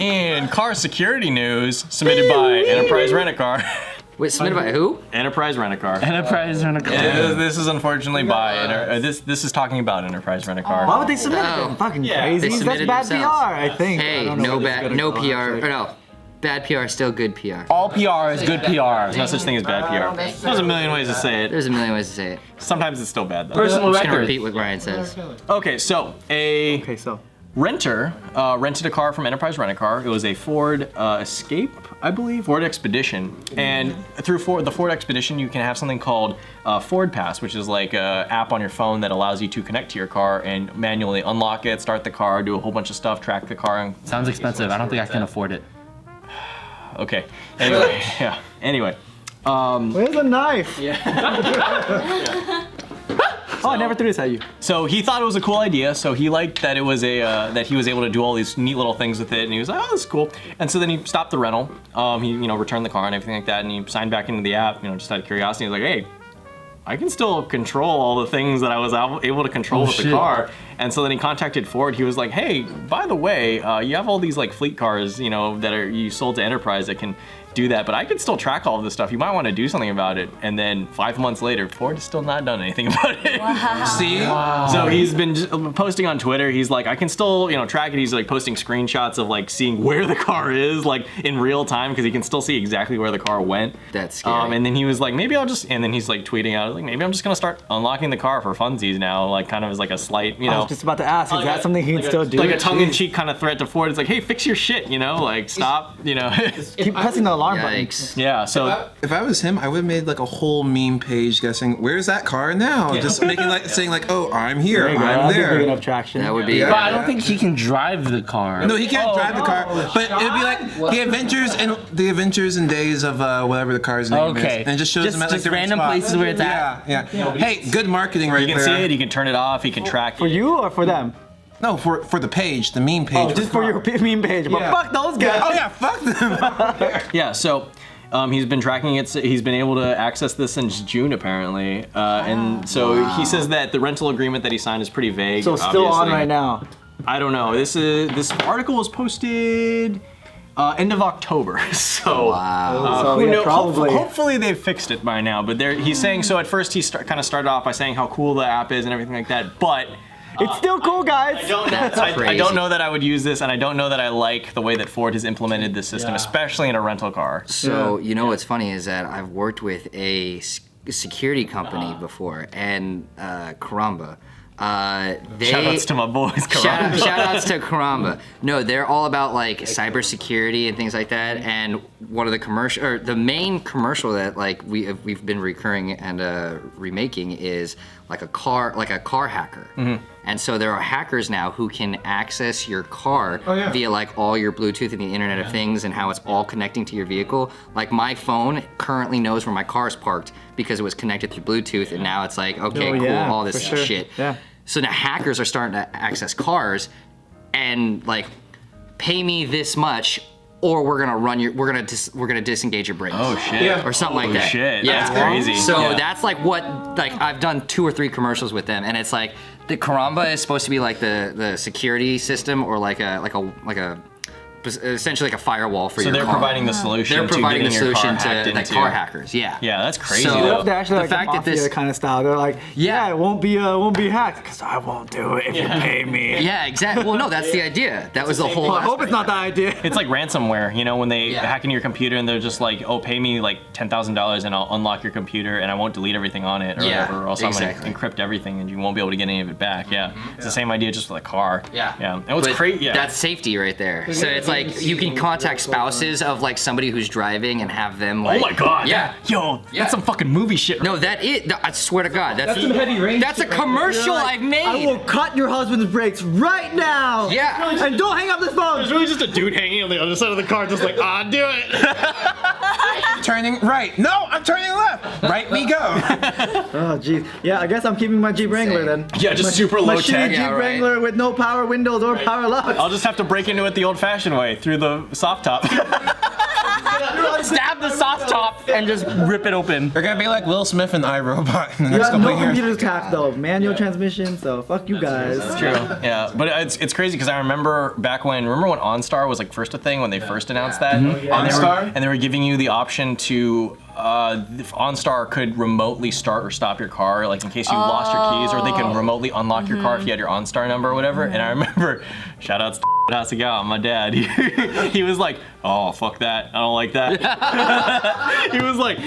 In car security news, submitted by Enterprise Rent-A-Car. Wait, submitted by who? Enterprise Rent-A-Car. Enterprise Rent-A-Car. This is unfortunately by this is talking about Enterprise Rent-A-Car. Why would they submit it? Fucking crazy. They That's bad themselves. PR, I think. Hey, no bad PR, still good PR. All PR is good PR. There's no such thing as bad PR. There's a million ways to say it. There's a million ways to say it. Sometimes it's still bad though. Personal I'm just gonna record. repeat what Ryan says. Okay, so a renter rented a car from Enterprise Rent-A-Car. It was a Ford Escape, I believe, Ford Expedition. And through the Ford Expedition, you can have something called Ford Pass, which is like an app on your phone that allows you to connect to your car and manually unlock it, start the car, do a whole bunch of stuff, track the car. And Sounds expensive. I don't think I can afford it. okay. Anyway, yeah. Anyway. Where's the knife? Oh, I never threw this at you. So he thought it was a cool idea. So he liked that it was that he was able to do all these neat little things with it, and he was like, "Oh, this is cool." And so then he stopped the rental. He returned the car and everything like that, and he signed back into the app. Just out of curiosity, he was like, "Hey, I can still control all the things that I was able to control with the car." And so then he contacted Ford. He was like, "Hey, by the way, you have all these like fleet cars, that you sold to Enterprise that can do that, but I can still track all of this stuff. You might want to do something about it." And then 5 months later, Ford has still not done anything about it. Wow. See? Wow. So he's been posting on Twitter. He's like, I can still, track it. He's like posting screenshots of like seeing where the car is, like in real time, because he can still see exactly where the car went. That's scary. And then he was like, maybe I'll just, and then he's like tweeting out, like, maybe I'm just gonna start unlocking the car for funsies now, like kind of as like a slight, I was just about to ask, is that something he can still do? Like a tongue-in-cheek kind of threat to Ford. It's like, hey, fix your shit, like stop, Keep pressing the alarm button. Yeah, so if I was him, I would have made like a whole meme page guessing where's that car now, just making saying like, oh, I'm here, I'm there. Big enough traction. That would be. But I don't think he can drive the car. No, he can't drive the car, but it'd be like the adventures and days of whatever the car's name is, and it just shows them at like just different random spots. places where it's at. Yeah. Hey, good marketing right there. you can see it, you can turn it off, he can track For you or for them? No, for the page, the meme page. Oh, just for your meme page. But fuck those guys. Oh yeah, fuck them. Yeah, so he's been tracking it. He's been able to access this since June, apparently. And so he says that the rental agreement that he signed is pretty vague. So still on right now. I don't know. This article was posted end of October. So, who knows? Hopefully they've fixed it by now. But he's saying, so at first he kind of started off by saying how cool the app is and everything like that. But it's still cool, guys. I don't know that I would use this, and I don't know that I like the way that Ford has implemented this system, especially in a rental car. So, what's funny is that I've worked with a security company before, and Caramba. Shoutouts to my boys, Caramba. Shoutouts to Caramba. No, they're all about like cybersecurity and things like that. And one of the main commercial that like we've been recurring and remaking is like a car hacker. Mm-hmm. And so there are hackers now who can access your car via like all your Bluetooth and the Internet of Things and how it's all connecting to your vehicle. Like my phone currently knows where my car is parked because it was connected through Bluetooth, and now it's like, okay, cool, all this shit. Yeah. So now hackers are starting to access cars and like pay me this much, or we're gonna disengage your brakes. Oh shit. Or something like that. Shit. Yeah. That's crazy. So that's like I've done 2 or 3 commercials with them, and it's like the Caramba is supposed to be like the security system, or like a essentially like a firewall for your car. So they're providing the solution. They're providing to the getting solution your car hacked to like into. car hackers. Yeah. Yeah, that's crazy. So though. They're actually the like fact the that this mafia kind of style. They're like, it won't be hacked because I won't do it if you pay me. Yeah, exactly. Well, no, that's the idea. That was the whole. Well, I hope it's not the idea. It's like ransomware, when they hack into your computer and they're just like, oh, pay me like $10,000 and I'll unlock your computer and I won't delete everything on it or whatever, or else I'm gonna encrypt everything and you won't be able to get any of it back. Yeah, it's the same idea just with a car. Yeah. And what's crazy? Yeah, that's safety right there. So it's like you can contact spouses of like somebody who's driving and have them like. Oh my god. Yeah. Yo, that's some fucking movie shit. No, I swear to God, that's some heavy rain. That's a commercial I've made. I will cut your husband's brakes right now. Yeah. And don't hang up this phone. There's really just a dude hanging on the other side of the car, just like, do it. Turning right. No, I'm turning left. Right we go. Oh jeez. Yeah, I guess I'm keeping my Jeep Wrangler then. Yeah, just super low My tech. shitty Jeep Wrangler with no power windows or power locks. I'll just have to break into it the old-fashioned way through the soft top. Stab the soft top and just rip it open. They're gonna be like Will Smith and iRobot in the You next got couple no of years. computers hacked though. Manual transmission, so fuck you guys. True. Yeah, but it's crazy because I remember back when OnStar was like first a thing when they first announced that. OnStar? And they were giving you the option to if OnStar could remotely start or stop your car, like in case you lost your keys, or they could remotely unlock your car if you had your OnStar number or whatever. And I remember, shout outs to Hasegawa, my dad. He was like, "Oh fuck that, I don't like that." he was like,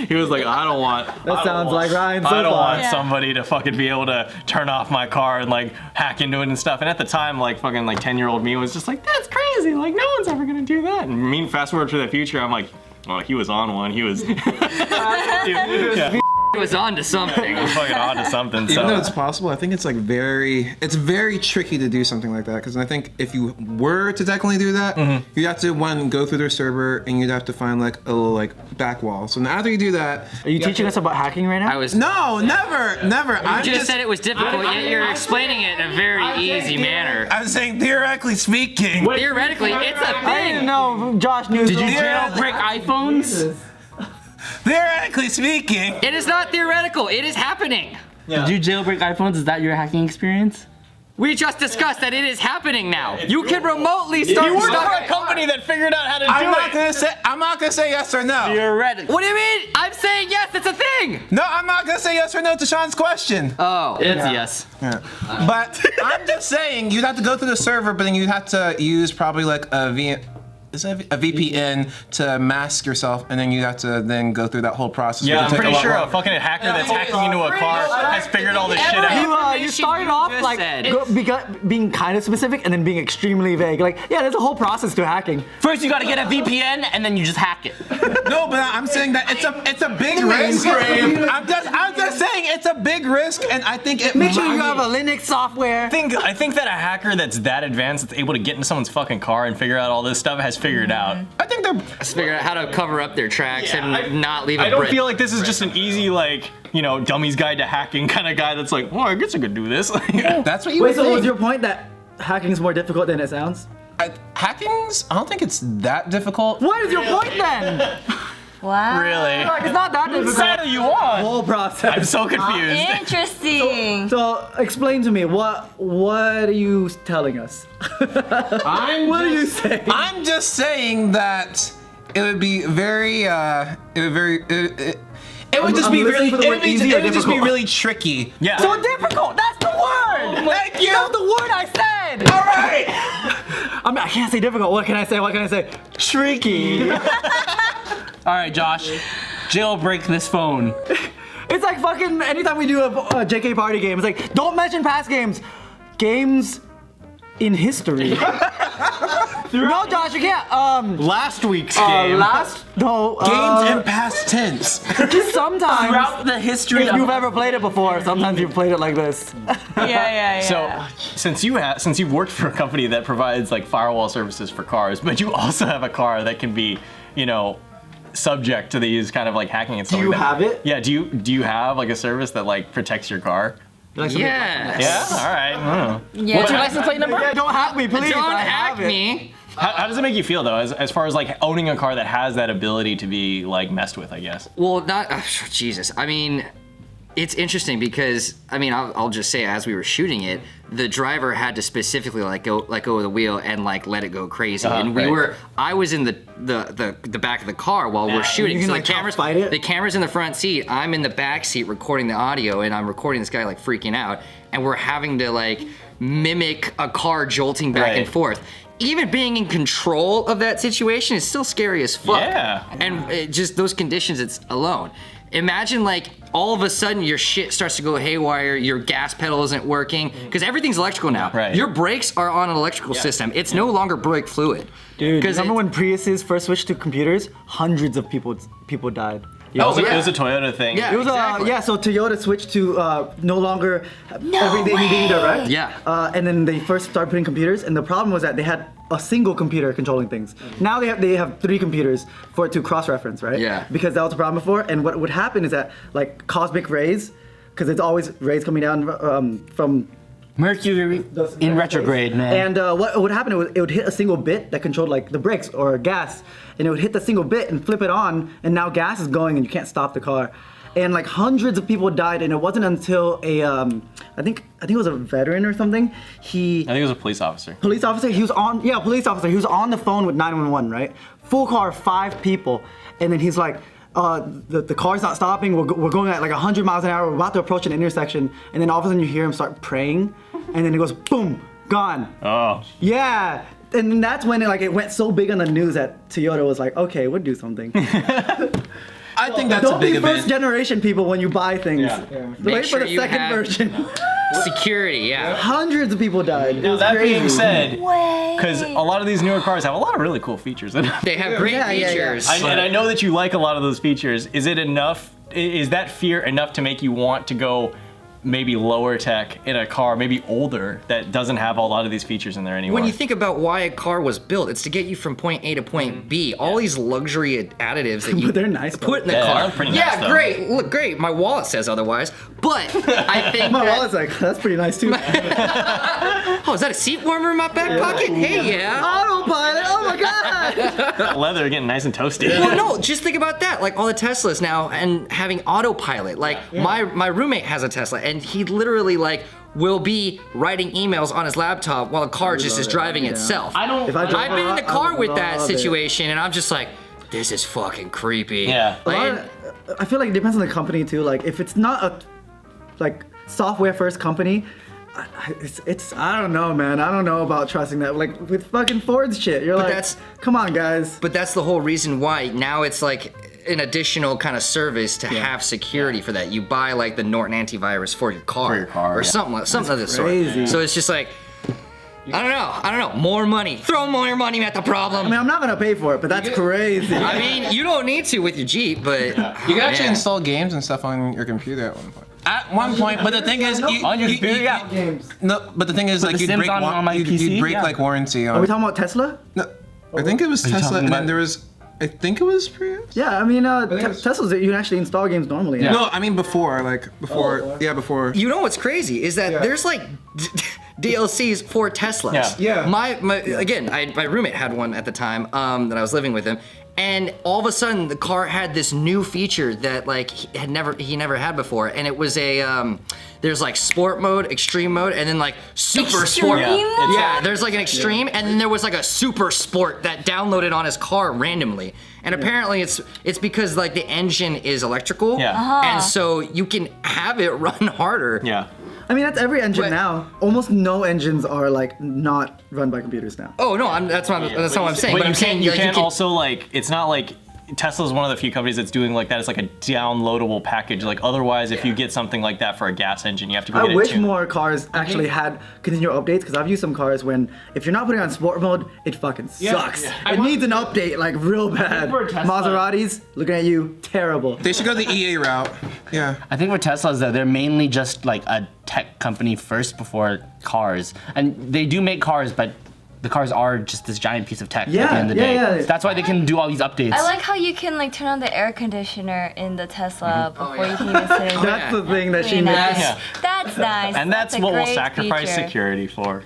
"I don't want." That sounds like Ryan so I don't far. want somebody to fucking be able to turn off my car and like hack into it and stuff. And at the time, like fucking like 10-year-old me was just like, "That's crazy. Like no one's ever gonna do that." And me, fast forward to the future, I'm like, "Oh, he was on one. He was." Yeah. It was on to something. He was fucking on to something. Even though So it's possible, I think it's like it's very tricky to do something like that. Because I think if you were to technically do that, you'd have to go through their server and you'd have to find like a little like back wall. So now after you do that, Are you teaching us about hacking right now? I was. no, never. You just said it was difficult, yet you're explaining it in a very easy manner. I'm saying theoretically speaking. Theoretically, it's a I didn't thing. know Josh knew. Did you jailbreak iPhones? Theoretically speaking. It is not theoretical. It is happening. Did you jailbreak iPhones? Is that your hacking experience? We just discussed that it is happening now. You can remotely start. you work stuff. for a company that figured out how to I'm do not it. gonna say yes or no. Theoretically. What do you mean? I'm saying yes. It's a thing. No, I'm not gonna say yes or no to Sean's question. Oh. It's yes. But I'm just saying you'd have to go through the server, but then you'd have to use probably like a VPN to mask yourself, and then you have to then go through that whole process. Yeah, which I'm would take pretty a sure lot a fucking hacker that's hacking into a car has figured all this shit out. You started off just like said. being kind of specific and then being extremely vague. Like, yeah, there's a whole process to hacking. First, you gotta get a VPN, and then you just hack it. No, but I'm saying that it's a big risk. I'm just saying it's a big risk, and I think it. Make sure you have a Linux software. I think that a hacker that's that advanced, that's able to get into someone's fucking car and figure out all this stuff, has figured out. I think they're. Let's figure out how to cover up their tracks and not leave a I don't brick. feel like this is just an easy, like, dummy's guide to hacking kind of guy that's like, well, I guess I could do this. That's what you Wait, would so was think. your point that hacking is more difficult than it sounds? Hacking's. I don't think it's that difficult. What is your point then? Wow. Really? Like, it's not that What difficult. side are you on? Whole process. I'm so confused. Interesting. So explain to me what are you telling us? What are you saying? I'm just saying that it would be very. It would just I'm be really. listening for the word easy or It would just be difficult. really tricky. Yeah. So difficult. That's the word. Thank you. That's the word I said. All right. I can't say difficult. What can I say? Tricky. All right, Josh, jailbreak this phone. It's like fucking anytime we do a JK party game, it's like, don't mention past games. Games in history. No, Josh, you can't. Last week's game. Games in past tense. Sometimes, Throughout the history if you've ever played it before, sometimes you've played it like this. Yeah. So, since you've worked for a company that provides like firewall services for cars, but you also have a car that can be, subject to these kind of like hacking and stuff. Do you like that. have it? Yeah. Do you have like a service that like protects your car? Like Yes. Yeah. All right. Yeah. What's your license plate number? Yeah, don't hack me, please. Don't I have hack it. me. How does it make you feel though, as far as like owning a car that has that ability to be like messed with? I guess. Well, not Jesus. I mean, it's interesting because I'll just say as we were shooting it, the driver had to specifically let go of the wheel and like let it go crazy. And I was in the back of the car while we're shooting. You can, So like, the cameras, fight it? the camera's in the front seat. I'm in the back seat recording the audio, and I'm recording this guy like freaking out, and we're having to like mimic a car jolting back and Right. forth. Even being in control of that situation is still scary as fuck. Yeah. And just those conditions, it's alone. Imagine like all of a sudden your shit starts to go haywire, your gas pedal isn't working, because everything's electrical now. Right. Your brakes are on an electrical system. It's no longer brake fluid. Dude, Because remember when Priuses first switched to computers? Hundreds of people died. It was a Toyota thing. Yeah. It was Exactly. so Toyota switched to no longer everything being direct. Yeah. And then they first started putting computers, and the problem was that they had a single computer controlling things. Now they have 3 computers for it to cross-reference, right? Yeah. Because that was a problem before, and what would happen is that like cosmic rays, because it's always rays coming down from Mercury in retrograde, man. And what would happen? It would hit a single bit that controlled like the brakes or gas, and it would hit the single bit and flip it on, and now gas is going and you can't stop the car. And like hundreds of people died, and it wasn't until I think it was a veteran or something. I think it was a police officer. Police officer. He was on the phone with 911, right? Full car, 5 people, and then he's like, the car's not stopping. We're going at like 100 miles an hour. We're about to approach an intersection, and then all of a sudden you hear him start praying, and then it goes boom, gone. Oh. Yeah. And then that's when it went so big on the news that Toyota was like, okay, we'll do something. I think that's Don't a big be event. first generation people when you buy things. Yeah. Wait sure for the you second have- version. Security, yeah. Hundreds of people died. It was That crazy. being said, Way. because a lot of these newer cars have a lot of really cool features in them. They have great Yeah, yeah, yeah. features. And I know that you like a lot of those features. Is it enough? Is that fear enough to make you want to go maybe lower tech in a car, maybe older, that doesn't have a lot of these features in there anymore? When you think about why a car was built, it's to get you from point A to point B. All these luxury additives that you But they're nice, put in the Yeah, car. they're pretty nice, Yeah, though. great. Look, great. My wallet says otherwise. But I think My that, wallet's like, that's pretty nice too. oh, is that a seat warmer in my back pocket? Hey, yeah. Autopilot, oh my god! leather getting nice and toasty. Well, no, just think about that. Like all the Teslas now and having autopilot. Like my roommate has a Tesla and he literally will be writing emails on his laptop while the car just is driving itself. I don't. If I drove I've been in the I car would with that love it. situation and I'm just like, this is fucking creepy. Yeah. A lot Like, of- I feel like it depends on the company too. Like if it's not a software first company, it's I don't know, man. I don't know about trusting that. Like with fucking Ford's shit, you're like, that's- come on, guys. but that's the whole reason why now it's like an additional kind of service to have security for that. You buy like the Norton antivirus for your car, or yeah. something of this sort. crazy. So it's just like, I don't know, more money. Throw more money at the problem. I mean, I'm not gonna pay for it, but that's crazy. I mean, you don't need to with your Jeep, but You can actually install games and stuff on your computer at one point. At one point, but the thing is, On your computer, yeah. Games. No, but the thing is, like The you'd Sims break, on my PC? you'd break Yeah. like warranty Are we on. talking about Tesla? No, I think it was you Tesla, talking and then about- there was. I think it was Prius. Yeah, I mean, think it's- Teslas, you can actually install games normally. Yeah. No, I mean before, before. you know what's crazy is that there's like DLCs for Teslas. Yeah. Yeah. My roommate had one at the time that I was living with him, and all of a sudden the car had this new feature that like he never had before, and it was a there's like sport mode, extreme mode, and then like super sport. Extreme mode? Yeah, there's like an extreme, and then there was like a super sport that downloaded on his car randomly. And apparently it's because like the engine is electrical, Yeah. and so you can have it run harder. Yeah. I mean, that's every engine But- now. Almost no engines are like not run by computers now. Oh no, that's not what I'm saying. But I'm you saying can't, you like, can't can- also like, it's not like, Tesla's one of the few companies that's doing like that. It's like a downloadable package. Like otherwise, if you get something like that for a gas engine, you have to go I get it wish tuned. more cars actually had continual updates because I've used some cars when if you're not putting it on sport mode, it fucking sucks. Yeah. It needs an update like real bad. for a Tesla- Maseratis looking at you, terrible. They should go the EA route. Yeah. I think for Teslas, though, they're mainly just like a tech company first before cars, and they do make cars, but the cars are just this giant piece of tech at the end of the day. Yeah. That's why they can do all these updates. I like how you can like turn on the air conditioner in the Tesla before you can even sit in. That's the thing that she Pretty made. nice. Yeah. That's nice. And that's a what we'll great sacrifice feature. security for.